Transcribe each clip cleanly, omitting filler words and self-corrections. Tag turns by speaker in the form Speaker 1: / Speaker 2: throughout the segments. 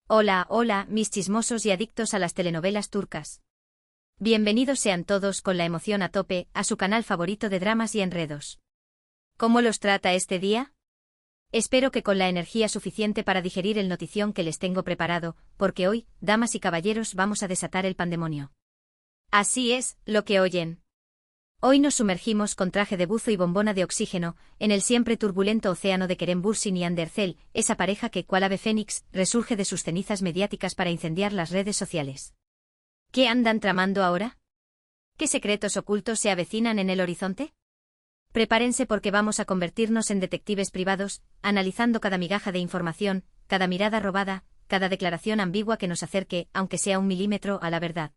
Speaker 1: Hola, hola, mis chismosos y adictos a las telenovelas turcas. Bienvenidos sean todos con la emoción a tope a su canal favorito de dramas y enredos. ¿Cómo los trata este día? Espero que con la energía suficiente para digerir el notición que les tengo preparado, porque hoy, damas y caballeros, vamos a desatar el pandemonio. Así es, lo que oyen. Hoy nos sumergimos con traje de buzo y bombona de oxígeno, en el siempre turbulento océano de Kerem Bürsin y Hande Erçel, esa pareja que, cual ave fénix, resurge de sus cenizas mediáticas para incendiar las redes sociales. ¿Qué andan tramando ahora? ¿Qué secretos ocultos se avecinan en el horizonte? Prepárense porque vamos a convertirnos en detectives privados, analizando cada migaja de información, cada mirada robada, cada declaración ambigua que nos acerque, aunque sea un milímetro, a la verdad.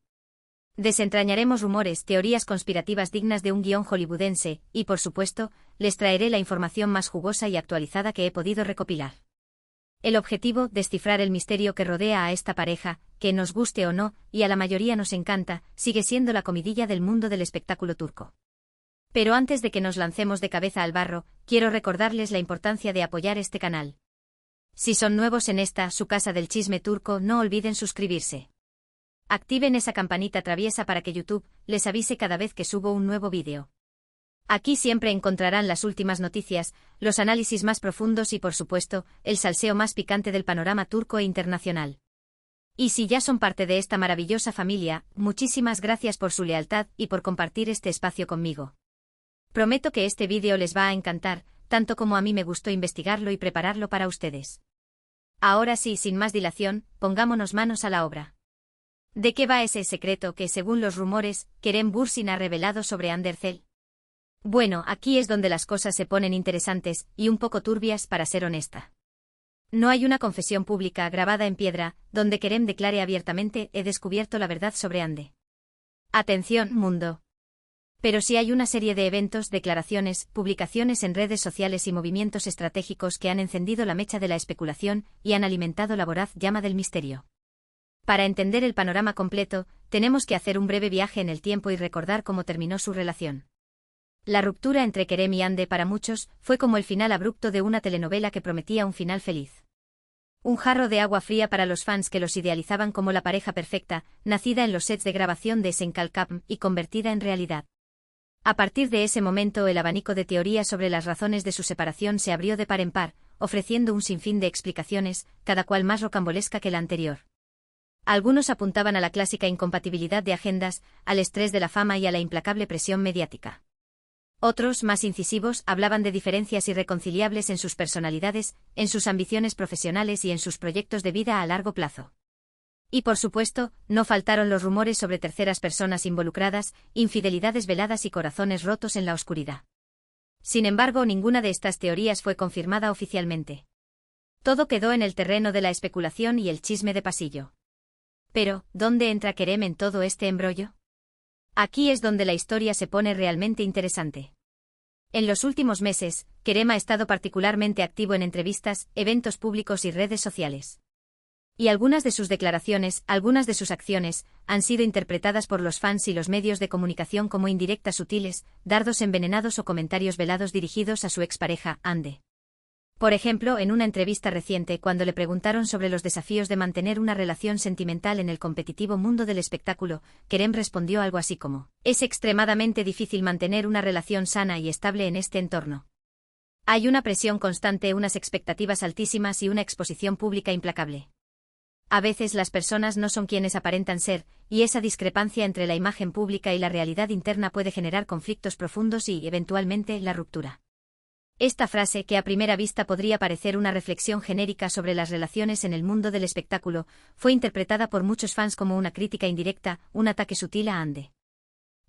Speaker 1: Desentrañaremos rumores, teorías conspirativas dignas de un guión hollywoodense, y por supuesto, les traeré la información más jugosa y actualizada que he podido recopilar. El objetivo, descifrar el misterio que rodea a esta pareja, que nos guste o no, y a la mayoría nos encanta, sigue siendo la comidilla del mundo del espectáculo turco. Pero antes de que nos lancemos de cabeza al barro, quiero recordarles la importancia de apoyar este canal. Si son nuevos en esta, su casa del chisme turco, no olviden suscribirse. Activen esa campanita traviesa para que YouTube les avise cada vez que subo un nuevo vídeo. Aquí siempre encontrarán las últimas noticias, los análisis más profundos y por supuesto, el salseo más picante del panorama turco e internacional. Y si ya son parte de esta maravillosa familia, muchísimas gracias por su lealtad y por compartir este espacio conmigo. Prometo que este vídeo les va a encantar, tanto como a mí me gustó investigarlo y prepararlo para ustedes. Ahora sí, sin más dilación, pongámonos manos a la obra. ¿De qué va ese secreto que, según los rumores, Kerem Bürsin ha revelado sobre Hande Erçel? Bueno, aquí es donde las cosas se ponen interesantes, y un poco turbias para ser honesta. No hay una confesión pública grabada en piedra, donde Kerem declare abiertamente: he descubierto la verdad sobre Hande. Atención, mundo. Pero sí hay una serie de eventos, declaraciones, publicaciones en redes sociales y movimientos estratégicos que han encendido la mecha de la especulación y han alimentado la voraz llama del misterio. Para entender el panorama completo, tenemos que hacer un breve viaje en el tiempo y recordar cómo terminó su relación. La ruptura entre Kerem y Hande para muchos fue como el final abrupto de una telenovela que prometía un final feliz. Un jarro de agua fría para los fans que los idealizaban como la pareja perfecta, nacida en los sets de grabación de Esenkalkapm y convertida en realidad. A partir de ese momento el abanico de teorías sobre las razones de su separación se abrió de par en par, ofreciendo un sinfín de explicaciones, cada cual más rocambolesca que la anterior. Algunos apuntaban a la clásica incompatibilidad de agendas, al estrés de la fama y a la implacable presión mediática. Otros, más incisivos, hablaban de diferencias irreconciliables en sus personalidades, en sus ambiciones profesionales y en sus proyectos de vida a largo plazo. Y por supuesto, no faltaron los rumores sobre terceras personas involucradas, infidelidades veladas y corazones rotos en la oscuridad. Sin embargo, ninguna de estas teorías fue confirmada oficialmente. Todo quedó en el terreno de la especulación y el chisme de pasillo. Pero, ¿dónde entra Kerem en todo este embrollo? Aquí es donde la historia se pone realmente interesante. En los últimos meses, Kerem ha estado particularmente activo en entrevistas, eventos públicos y redes sociales. Y algunas de sus declaraciones, algunas de sus acciones, han sido interpretadas por los fans y los medios de comunicación como indirectas sutiles, dardos envenenados o comentarios velados dirigidos a su expareja, Hande. Por ejemplo, en una entrevista reciente, cuando le preguntaron sobre los desafíos de mantener una relación sentimental en el competitivo mundo del espectáculo, Kerem respondió algo así como: es extremadamente difícil mantener una relación sana y estable en este entorno. Hay una presión constante, unas expectativas altísimas y una exposición pública implacable. A veces las personas no son quienes aparentan ser, y esa discrepancia entre la imagen pública y la realidad interna puede generar conflictos profundos y, eventualmente, la ruptura. Esta frase, que a primera vista podría parecer una reflexión genérica sobre las relaciones en el mundo del espectáculo, fue interpretada por muchos fans como una crítica indirecta, un ataque sutil a Hande.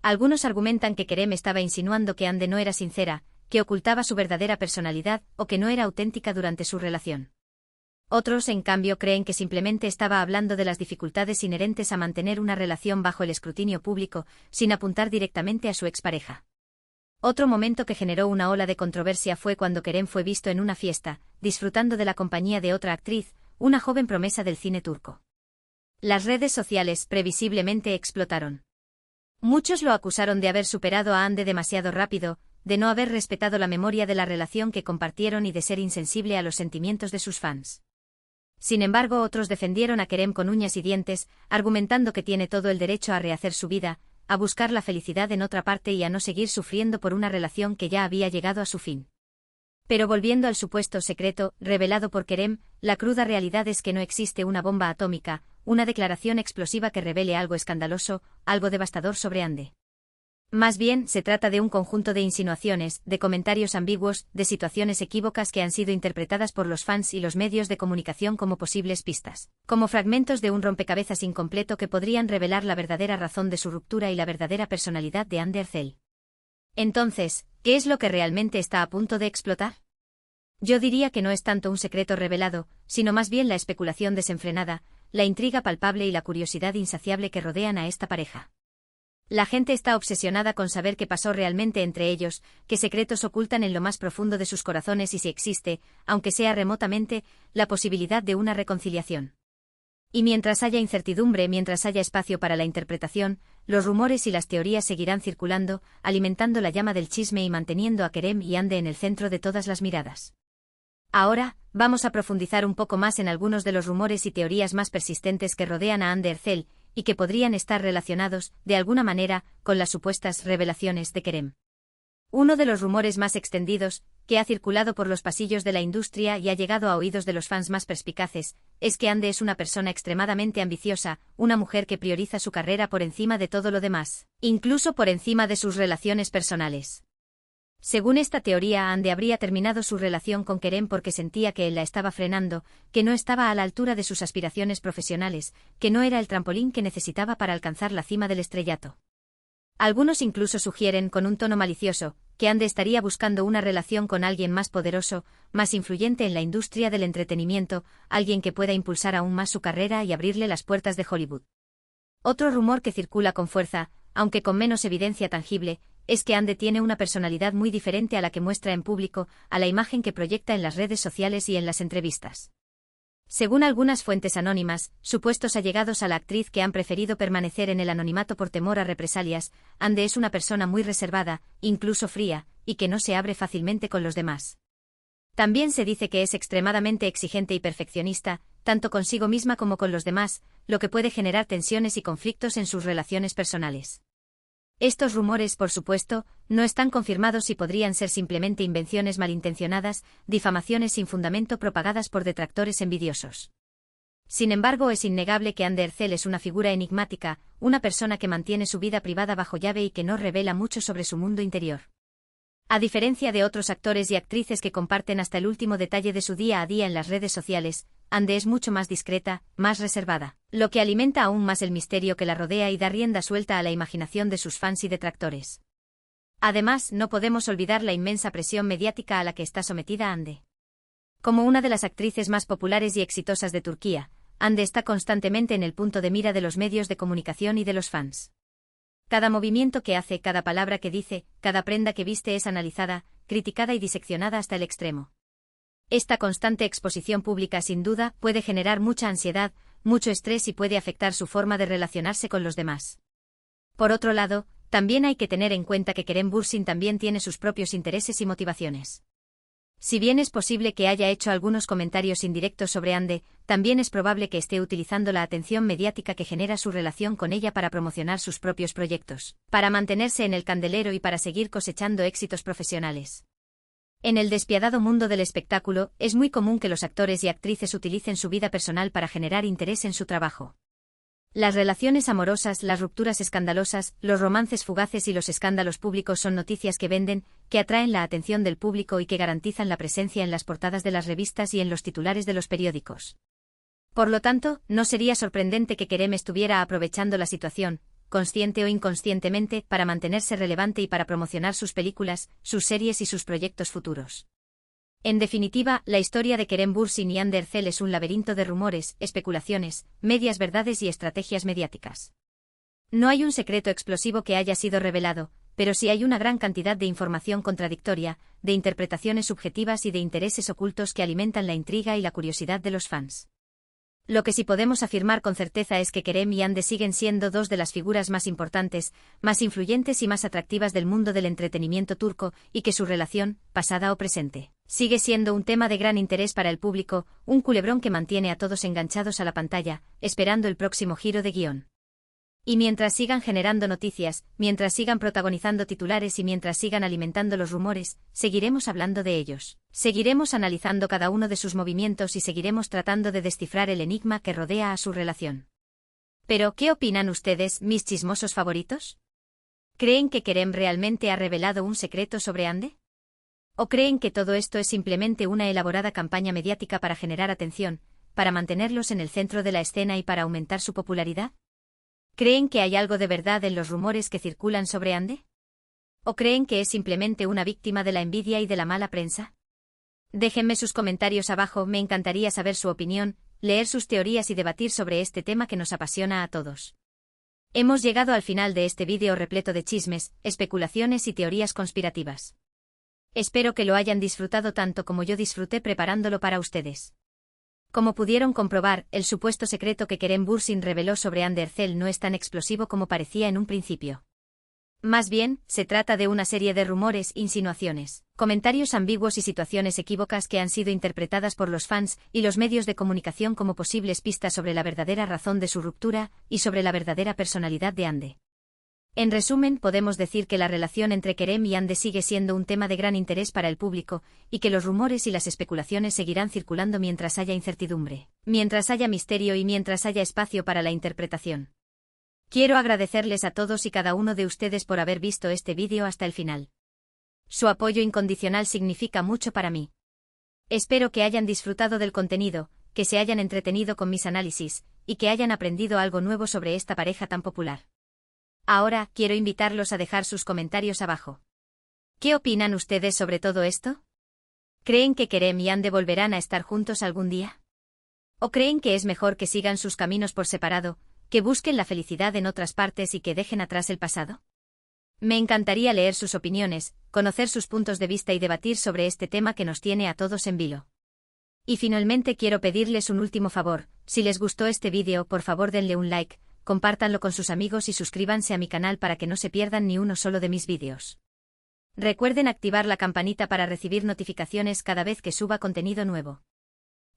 Speaker 1: Algunos argumentan que Kerem estaba insinuando que Hande no era sincera, que ocultaba su verdadera personalidad o que no era auténtica durante su relación. Otros, en cambio, creen que simplemente estaba hablando de las dificultades inherentes a mantener una relación bajo el escrutinio público, sin apuntar directamente a su expareja. Otro momento que generó una ola de controversia fue cuando Kerem fue visto en una fiesta, disfrutando de la compañía de otra actriz, una joven promesa del cine turco. Las redes sociales previsiblemente explotaron. Muchos lo acusaron de haber superado a Hande demasiado rápido, de no haber respetado la memoria de la relación que compartieron y de ser insensible a los sentimientos de sus fans. Sin embargo, otros defendieron a Kerem con uñas y dientes, argumentando que tiene todo el derecho a rehacer su vida, a buscar la felicidad en otra parte y a no seguir sufriendo por una relación que ya había llegado a su fin. Pero volviendo al supuesto secreto, revelado por Kerem, la cruda realidad es que no existe una bomba atómica, una declaración explosiva que revele algo escandaloso, algo devastador sobre Hande. Más bien, se trata de un conjunto de insinuaciones, de comentarios ambiguos, de situaciones equívocas que han sido interpretadas por los fans y los medios de comunicación como posibles pistas, como fragmentos de un rompecabezas incompleto que podrían revelar la verdadera razón de su ruptura y la verdadera personalidad de Hande Erçel. Entonces, ¿qué es lo que realmente está a punto de explotar? Yo diría que no es tanto un secreto revelado, sino más bien la especulación desenfrenada, la intriga palpable y la curiosidad insaciable que rodean a esta pareja. La gente está obsesionada con saber qué pasó realmente entre ellos, qué secretos ocultan en lo más profundo de sus corazones y si existe, aunque sea remotamente, la posibilidad de una reconciliación. Y mientras haya incertidumbre, mientras haya espacio para la interpretación, los rumores y las teorías seguirán circulando, alimentando la llama del chisme y manteniendo a Kerem y Hande en el centro de todas las miradas. Ahora, vamos a profundizar un poco más en algunos de los rumores y teorías más persistentes que rodean a Hande Erçel, y que podrían estar relacionados, de alguna manera, con las supuestas revelaciones de Kerem. Uno de los rumores más extendidos, que ha circulado por los pasillos de la industria y ha llegado a oídos de los fans más perspicaces, es que Hande es una persona extremadamente ambiciosa, una mujer que prioriza su carrera por encima de todo lo demás, incluso por encima de sus relaciones personales. Según esta teoría, Hande habría terminado su relación con Kerem porque sentía que él la estaba frenando, que no estaba a la altura de sus aspiraciones profesionales, que no era el trampolín que necesitaba para alcanzar la cima del estrellato. Algunos incluso sugieren, con un tono malicioso, que Hande estaría buscando una relación con alguien más poderoso, más influyente en la industria del entretenimiento, alguien que pueda impulsar aún más su carrera y abrirle las puertas de Hollywood. Otro rumor que circula con fuerza, aunque con menos evidencia tangible, es que Hande tiene una personalidad muy diferente a la que muestra en público, a la imagen que proyecta en las redes sociales y en las entrevistas. Según algunas fuentes anónimas, supuestos allegados a la actriz que han preferido permanecer en el anonimato por temor a represalias, Hande es una persona muy reservada, incluso fría, y que no se abre fácilmente con los demás. También se dice que es extremadamente exigente y perfeccionista, tanto consigo misma como con los demás, lo que puede generar tensiones y conflictos en sus relaciones personales. Estos rumores, por supuesto, no están confirmados y podrían ser simplemente invenciones malintencionadas, difamaciones sin fundamento propagadas por detractores envidiosos. Sin embargo, es innegable que Hande Erçel es una figura enigmática, una persona que mantiene su vida privada bajo llave y que no revela mucho sobre su mundo interior. A diferencia de otros actores y actrices que comparten hasta el último detalle de su día a día en las redes sociales, Hande es mucho más discreta, más reservada, lo que alimenta aún más el misterio que la rodea y da rienda suelta a la imaginación de sus fans y detractores. Además, no podemos olvidar la inmensa presión mediática a la que está sometida Hande. Como una de las actrices más populares y exitosas de Turquía, Hande está constantemente en el punto de mira de los medios de comunicación y de los fans. Cada movimiento que hace, cada palabra que dice, cada prenda que viste es analizada, criticada y diseccionada hasta el extremo. Esta constante exposición pública sin duda puede generar mucha ansiedad, mucho estrés y puede afectar su forma de relacionarse con los demás. Por otro lado, también hay que tener en cuenta que Kerem Bürsin también tiene sus propios intereses y motivaciones. Si bien es posible que haya hecho algunos comentarios indirectos sobre Hande, también es probable que esté utilizando la atención mediática que genera su relación con ella para promocionar sus propios proyectos, para mantenerse en el candelero y para seguir cosechando éxitos profesionales. En el despiadado mundo del espectáculo, es muy común que los actores y actrices utilicen su vida personal para generar interés en su trabajo. Las relaciones amorosas, las rupturas escandalosas, los romances fugaces y los escándalos públicos son noticias que venden, que atraen la atención del público y que garantizan la presencia en las portadas de las revistas y en los titulares de los periódicos. Por lo tanto, no sería sorprendente que Kerem estuviera aprovechando la situación, consciente o inconscientemente, para mantenerse relevante y para promocionar sus películas, sus series y sus proyectos futuros. En definitiva, la historia de Kerem Bürsin y Hande Erçel es un laberinto de rumores, especulaciones, medias verdades y estrategias mediáticas. No hay un secreto explosivo que haya sido revelado, pero sí hay una gran cantidad de información contradictoria, de interpretaciones subjetivas y de intereses ocultos que alimentan la intriga y la curiosidad de los fans. Lo que sí podemos afirmar con certeza es que Kerem y Hande siguen siendo dos de las figuras más importantes, más influyentes y más atractivas del mundo del entretenimiento turco, y que su relación, pasada o presente, Sigue siendo un tema de gran interés para el público, un culebrón que mantiene a todos enganchados a la pantalla, esperando el próximo giro de guión. Y mientras sigan generando noticias, mientras sigan protagonizando titulares y mientras sigan alimentando los rumores, seguiremos hablando de ellos. Seguiremos analizando cada uno de sus movimientos y seguiremos tratando de descifrar el enigma que rodea a su relación. Pero, ¿qué opinan ustedes, mis chismosos favoritos? ¿Creen que Kerem realmente ha revelado un secreto sobre Hande? ¿O creen que todo esto es simplemente una elaborada campaña mediática para generar atención, para mantenerlos en el centro de la escena y para aumentar su popularidad? ¿Creen que hay algo de verdad en los rumores que circulan sobre Hande? ¿O creen que es simplemente una víctima de la envidia y de la mala prensa? Déjenme sus comentarios abajo, me encantaría saber su opinión, leer sus teorías y debatir sobre este tema que nos apasiona a todos. Hemos llegado al final de este vídeo repleto de chismes, especulaciones y teorías conspirativas. Espero que lo hayan disfrutado tanto como yo disfruté preparándolo para ustedes. Como pudieron comprobar, el supuesto secreto que Kerem Bürsin reveló sobre Hande Erçel no es tan explosivo como parecía en un principio. Más bien, se trata de una serie de rumores, insinuaciones, comentarios ambiguos y situaciones equívocas que han sido interpretadas por los fans y los medios de comunicación como posibles pistas sobre la verdadera razón de su ruptura y sobre la verdadera personalidad de Hande. En resumen, podemos decir que la relación entre Kerem y Hande sigue siendo un tema de gran interés para el público, y que los rumores y las especulaciones seguirán circulando mientras haya incertidumbre, mientras haya misterio y mientras haya espacio para la interpretación. Quiero agradecerles a todos y cada uno de ustedes por haber visto este vídeo hasta el final. Su apoyo incondicional significa mucho para mí. Espero que hayan disfrutado del contenido, que se hayan entretenido con mis análisis, y que hayan aprendido algo nuevo sobre esta pareja tan popular. Ahora, quiero invitarlos a dejar sus comentarios abajo. ¿Qué opinan ustedes sobre todo esto? ¿Creen que Kerem y Hande volverán a estar juntos algún día? ¿O creen que es mejor que sigan sus caminos por separado, que busquen la felicidad en otras partes y que dejen atrás el pasado? Me encantaría leer sus opiniones, conocer sus puntos de vista y debatir sobre este tema que nos tiene a todos en vilo. Y finalmente quiero pedirles un último favor, si les gustó este vídeo, por favor denle un like, compártanlo con sus amigos y suscríbanse a mi canal para que no se pierdan ni uno solo de mis vídeos. Recuerden activar la campanita para recibir notificaciones cada vez que suba contenido nuevo.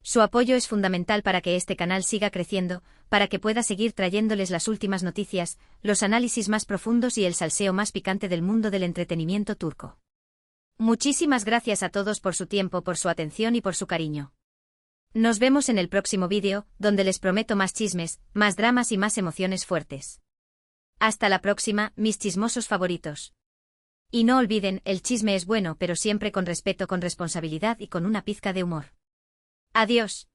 Speaker 1: Su apoyo es fundamental para que este canal siga creciendo, para que pueda seguir trayéndoles las últimas noticias, los análisis más profundos y el salseo más picante del mundo del entretenimiento turco. Muchísimas gracias a todos por su tiempo, por su atención y por su cariño. Nos vemos en el próximo vídeo, donde les prometo más chismes, más dramas y más emociones fuertes. Hasta la próxima, mis chismosos favoritos. Y no olviden, el chisme es bueno, pero siempre con respeto, con responsabilidad y con una pizca de humor. Adiós.